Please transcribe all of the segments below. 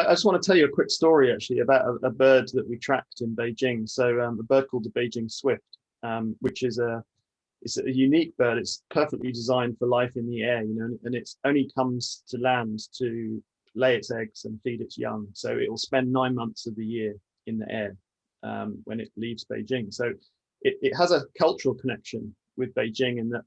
I just want to tell you a quick story actually about a bird that we tracked in Beijing. So a bird called the Beijing swift, which is it's a unique bird. It's perfectly designed for life in the air, you know, and it only comes to land to lay its eggs and feed its young. So it will spend 9 months of the year in the air when it leaves Beijing. So it has a cultural connection with Beijing, in that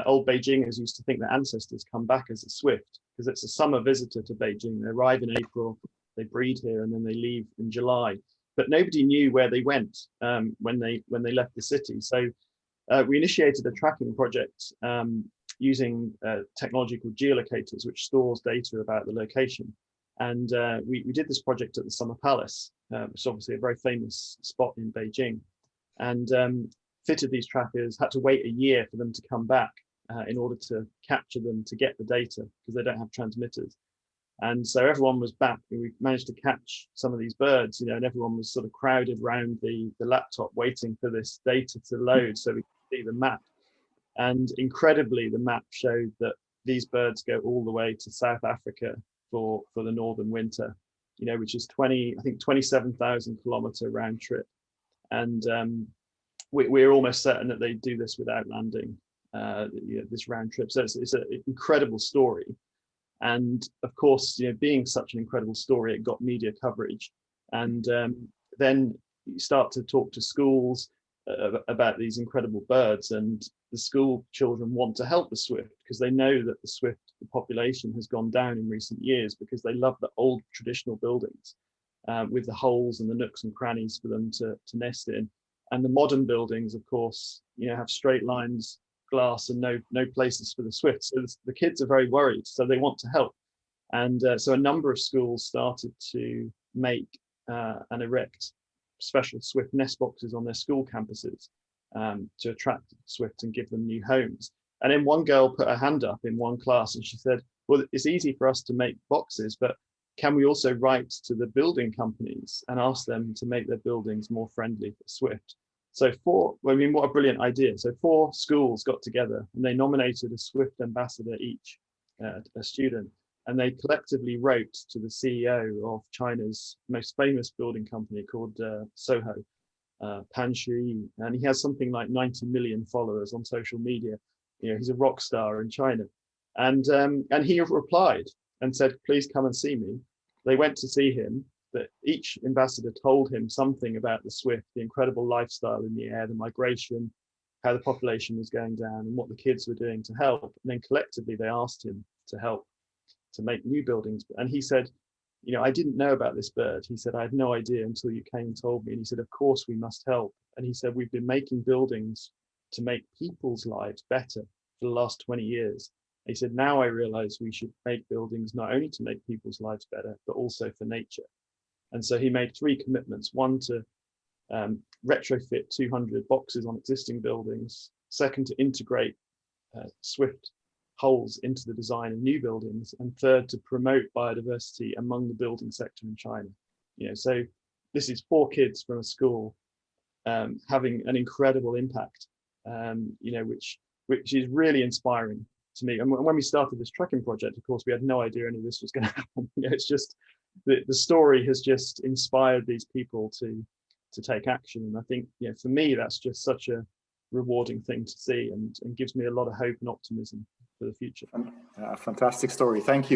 old Beijingers used to think their ancestors come back as a swift, because it's a summer visitor to Beijing. They arrive in April, they breed here, and then they leave in July. But nobody knew where they went when they left the city. So we initiated a tracking project using technology called geolocators, which stores data about the location. And we did this project at the Summer Palace, which is obviously a very famous spot in Beijing, and fitted these trackers, had to wait a year for them to come back in order to capture them, to get the data, because they don't have transmitters. And so everyone was back, and we managed to catch some of these birds, you know, and everyone was sort of crowded around the laptop waiting for this data to load so we could see the map. And incredibly, the map showed that these birds go all the way to South Africa for the northern winter, you know, which is 27,000 kilometer round trip. And we're almost certain that they do this without landing, this round trip. So it's an incredible story. And of course, you know, being such an incredible story, it got media coverage. And then you start to talk to schools about these incredible birds, and the school children want to help the swift because they know that the population has gone down in recent years, because they love the old traditional buildings with the holes and the nooks and crannies for them to nest in. And the modern buildings, of course, you know, have straight lines, glass, and no places for the swift. So the kids are very worried, so they want to help. And so a number of schools started to make and erect special swift nest boxes on their school campuses to attract swift and give them new homes. And then one girl put her hand up in one class and she said, well, it's easy for us to make boxes, but can we also write to the building companies and ask them to make their buildings more friendly for swift? So what a brilliant idea. So 4 schools got together and they nominated a swift ambassador each, a student, and they collectively wrote to the CEO of China's most famous building company called Soho, Pan Shui, and he has something like 90 million followers on social media. You know, he's a rock star in China, and he replied and said, please come and see me. They went to see him, but each ambassador told him something about the swift, the incredible lifestyle in the air, the migration, how the population was going down, and what the kids were doing to help. And then collectively they asked him to help to make new buildings. And he said, you know, I didn't know about this bird. He said, I had no idea until you came and told me. And he said, of course we must help. And he said, we've been making buildings to make people's lives better for the last 20 years. He said, now I realize we should make buildings not only to make people's lives better, but also for nature. And so he made 3 commitments: one, to retrofit 200 boxes on existing buildings; second, to integrate swift holes into the design of new buildings; and third, to promote biodiversity among the building sector in China. You know, so this is 4 kids from a school having an incredible impact, you know, which is really inspiring to me. And when we started this trekking project, of course, we had no idea any of this was going to happen. You know, it's just the story has just inspired these people to take action. And I think, you know, for me, that's just such a rewarding thing to see, and gives me a lot of hope and optimism for the future. Fantastic story. Thank you.